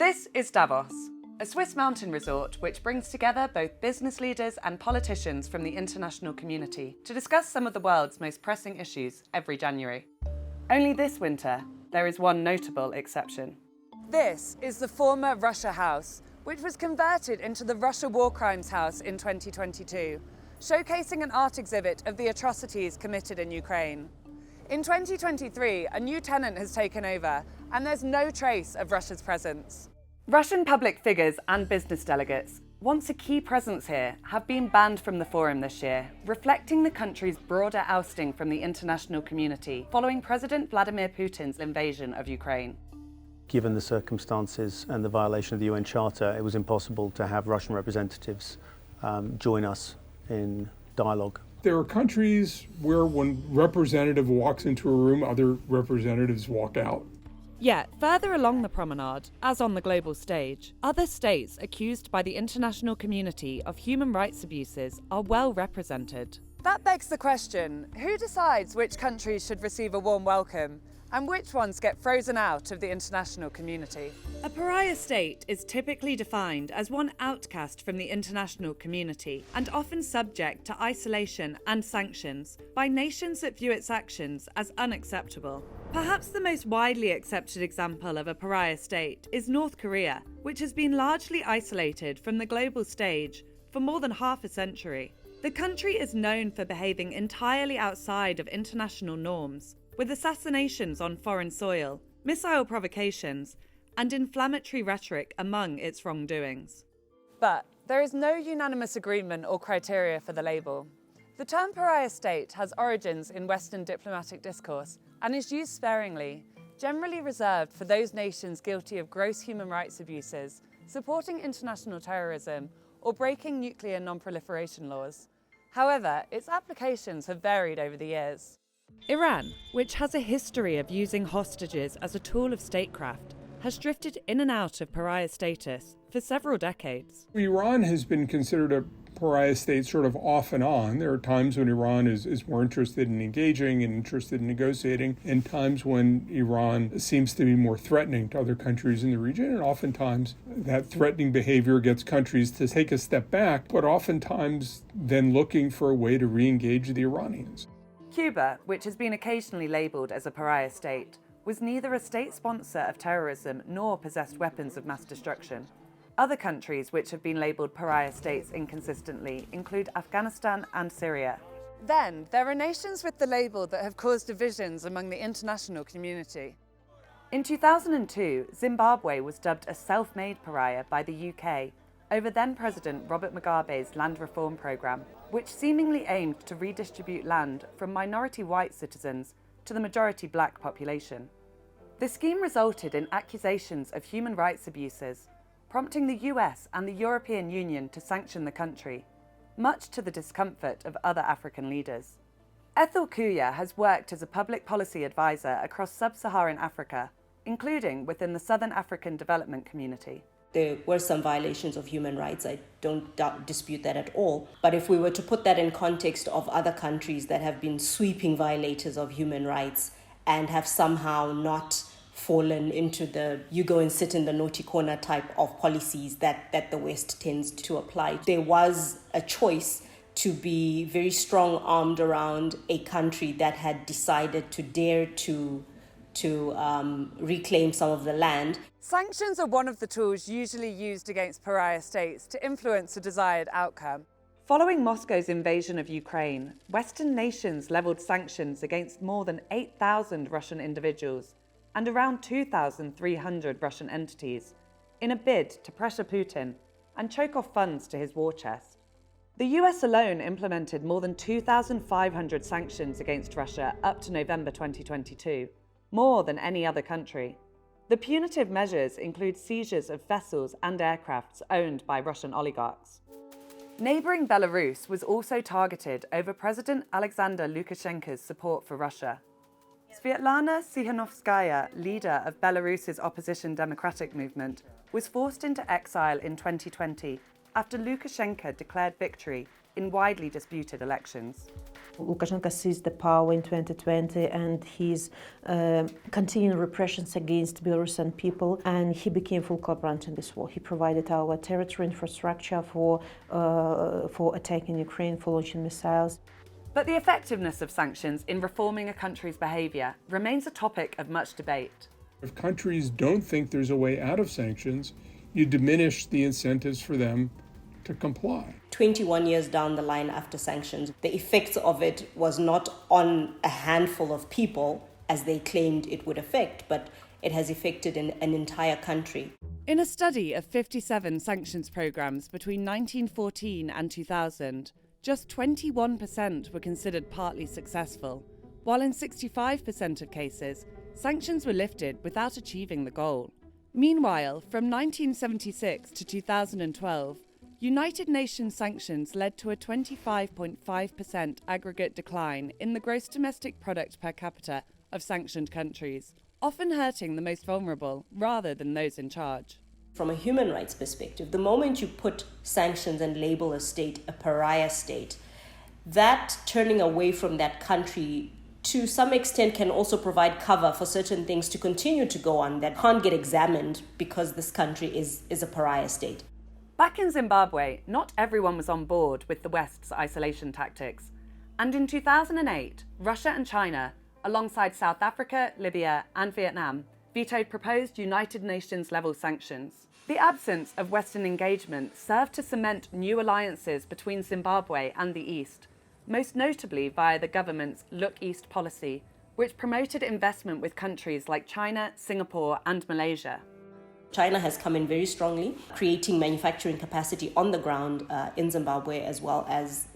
This is Davos, a Swiss mountain resort which brings together both business leaders and politicians from the international community to discuss some of the world's most pressing issues every January. Only this winter, there is one notable exception. This is the former Russia House, which was converted into the Russia War Crimes House in 2022, showcasing an art exhibit of the atrocities committed in Ukraine. In 2023, a new tenant has taken over, and there's no trace of Russia's presence. Russian public figures and business delegates, once a key presence here, have been banned from the forum this year, reflecting the country's broader ousting from the international community following President Vladimir Putin's invasion of Ukraine. Given the circumstances and the violation of the UN Charter, it was impossible to have Russian representatives join us in dialogue. There are countries where when a representative walks into a room, other representatives walk out. Yet, further along the promenade, as on the global stage, other states accused by the international community of human rights abuses are well represented. That begs the question, who decides which countries should receive a warm welcome and which ones get frozen out of the international community? A pariah state is typically defined as one outcast from the international community and often subject to isolation and sanctions by nations that view its actions as unacceptable. Perhaps the most widely accepted example of a pariah state is North Korea, which has been largely isolated from the global stage for more than half a century. The country is known for behaving entirely outside of international norms, with assassinations on foreign soil, missile provocations, and inflammatory rhetoric among its wrongdoings. But there is no unanimous agreement or criteria for the label. The term pariah state has origins in Western diplomatic discourse and is used sparingly, generally reserved for those nations guilty of gross human rights abuses, supporting international terrorism, or breaking nuclear non-proliferation laws. However, its applications have varied over the years. Iran, which has a history of using hostages as a tool of statecraft, has drifted in and out of pariah status for several decades. Iran has been considered a pariah state sort of off and on. There are times when Iran is more interested in engaging and interested in negotiating, and times when Iran seems to be more threatening to other countries in the region, and oftentimes that threatening behavior gets countries to take a step back, but oftentimes then looking for a way to re-engage the Iranians. Cuba, which has been occasionally labelled as a pariah state, was neither a state sponsor of terrorism nor possessed weapons of mass destruction. Other countries which have been labelled pariah states inconsistently include Afghanistan and Syria. Then, there are nations with the label that have caused divisions among the international community. In 2002, Zimbabwe was dubbed a self-made pariah by the UK over then-President Robert Mugabe's land reform programme, which seemingly aimed to redistribute land from minority white citizens to the majority black population. The scheme resulted in accusations of human rights abuses, prompting the US and the European Union to sanction the country, much to the discomfort of other African leaders. Ethel Kuya has worked as a public policy advisor across sub-Saharan Africa, including within the Southern African Development Community. There were some violations of human rights. I don't dispute that at all. But if we were to put that in context of other countries that have been sweeping violators of human rights and have somehow not fallen into the you go and sit in the naughty corner type of policies that the West tends to apply, there was a choice to be very strong-armed around a country that had decided to dare to reclaim some of the land. Sanctions are one of the tools usually used against pariah states to influence a desired outcome. Following Moscow's invasion of Ukraine, Western nations levelled sanctions against more than 8,000 Russian individuals and around 2,300 Russian entities in a bid to pressure Putin and choke off funds to his war chest. The US alone implemented more than 2,500 sanctions against Russia up to November 2022, more than any other country. The punitive measures include seizures of vessels and aircrafts owned by Russian oligarchs. Neighbouring Belarus was also targeted over President Alexander Lukashenko's support for Russia. Sviatlana Tsikhanouskaya, leader of Belarus's opposition democratic movement, was forced into exile in 2020 after Lukashenko declared victory in widely disputed elections. Lukashenko seized the power in 2020 and his continuing repressions against Belarusian people, and he became full cooperant in this war. He provided our territory infrastructure for attacking Ukraine, for launching missiles. But the effectiveness of sanctions in reforming a country's behaviour remains a topic of much debate. If countries don't think there's a way out of sanctions, you diminish the incentives for them to comply. 21 years down the line after sanctions, the effects of it was not on a handful of people, as they claimed it would affect, but it has affected an entire country. In a study of 57 sanctions programmes between 1914 and 2000, just 21% were considered partly successful, while in 65% of cases, sanctions were lifted without achieving the goal. Meanwhile, from 1976 to 2012, United Nations sanctions led to a 25.5% aggregate decline in the gross domestic product per capita of sanctioned countries, often hurting the most vulnerable rather than those in charge. From a human rights perspective, the moment you put sanctions and label a state a pariah state, that turning away from that country to some extent can also provide cover for certain things to continue to go on that can't get examined because this country is a pariah state. Back in Zimbabwe, not everyone was on board with the West's isolation tactics. And in 2008, Russia and China, alongside South Africa, Libya, and Vietnam, vetoed proposed United Nations-level sanctions. The absence of Western engagement served to cement new alliances between Zimbabwe and the East, most notably via the government's Look East policy, which promoted investment with countries like China, Singapore, and Malaysia. China has come in very strongly, creating manufacturing capacity on the ground in Zimbabwe, as well as,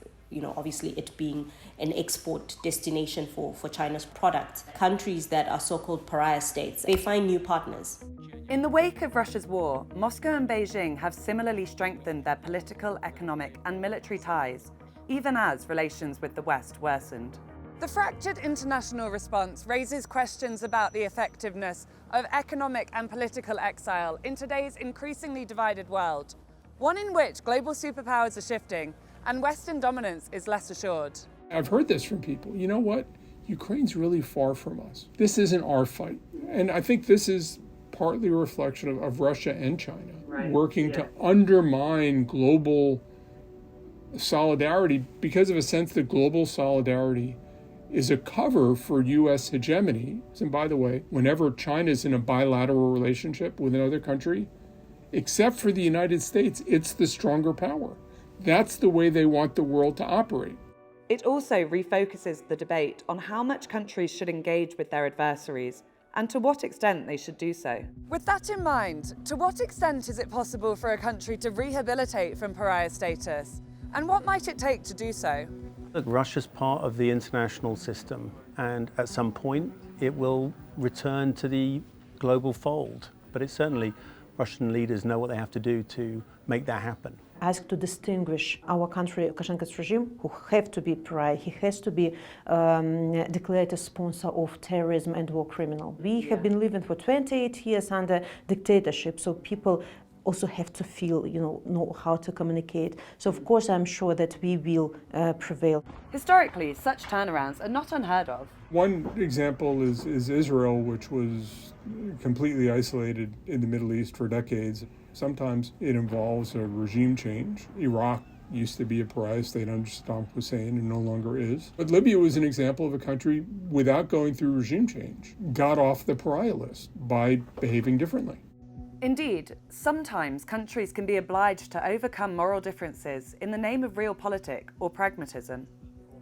obviously it being an export destination for China's products. Countries that are so-called pariah states, they find new partners. In the wake of Russia's war, Moscow and Beijing have similarly strengthened their political, economic, and military ties, even as relations with the West worsened. The fractured international response raises questions about the effectiveness of economic and political exile in today's increasingly divided world, one in which global superpowers are shifting and Western dominance is less assured. I've heard this from people. You know what? Ukraine's really far from us. This isn't our fight. And I think this is partly a reflection of Russia and China working to undermine global solidarity because of a sense that global solidarity is a cover for U.S. hegemony. And by the way, whenever China's in a bilateral relationship with another country, except for the United States, it's the stronger power. That's the way they want the world to operate. It also refocuses the debate on how much countries should engage with their adversaries and to what extent they should do so. With that in mind, to what extent is it possible for a country to rehabilitate from pariah status? And what might it take to do so? Look, Russia's part of the international system, and at some point it will return to the global fold. But it's certainly Russian leaders know what they have to do to make that happen. Asked to distinguish our country, Lukashenko's regime, who have to be pariah, he has to be declared a sponsor of terrorism and war criminal. We have been living for 28 years under dictatorship, so people also have to feel, know how to communicate. So of course I'm sure that we will prevail. Historically, such turnarounds are not unheard of. One example is Israel, which was completely isolated in the Middle East for decades. Sometimes it involves a regime change. Iraq used to be a pariah state under Saddam Hussein and no longer is. But Libya was an example of a country without going through regime change, got off the pariah list by behaving differently. Indeed, sometimes countries can be obliged to overcome moral differences in the name of realpolitik or pragmatism.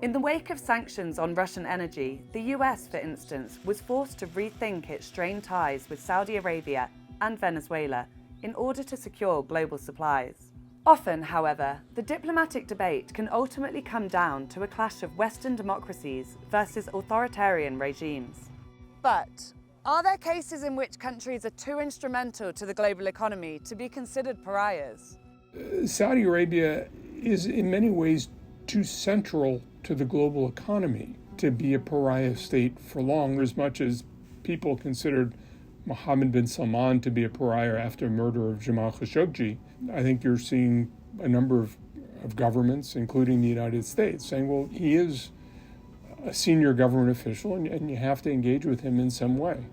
In the wake of sanctions on Russian energy, the US, for instance, was forced to rethink its strained ties with Saudi Arabia and Venezuela in order to secure global supplies. Often, however, the diplomatic debate can ultimately come down to a clash of Western democracies versus authoritarian regimes. But are there cases in which countries are too instrumental to the global economy to be considered pariahs? Saudi Arabia is in many ways too central to the global economy to be a pariah state for long, as much as people considered Mohammed bin Salman to be a pariah after the murder of Jamal Khashoggi. I think you're seeing a number of of governments, including the United States, saying, well, he is a senior government official and you have to engage with him in some way.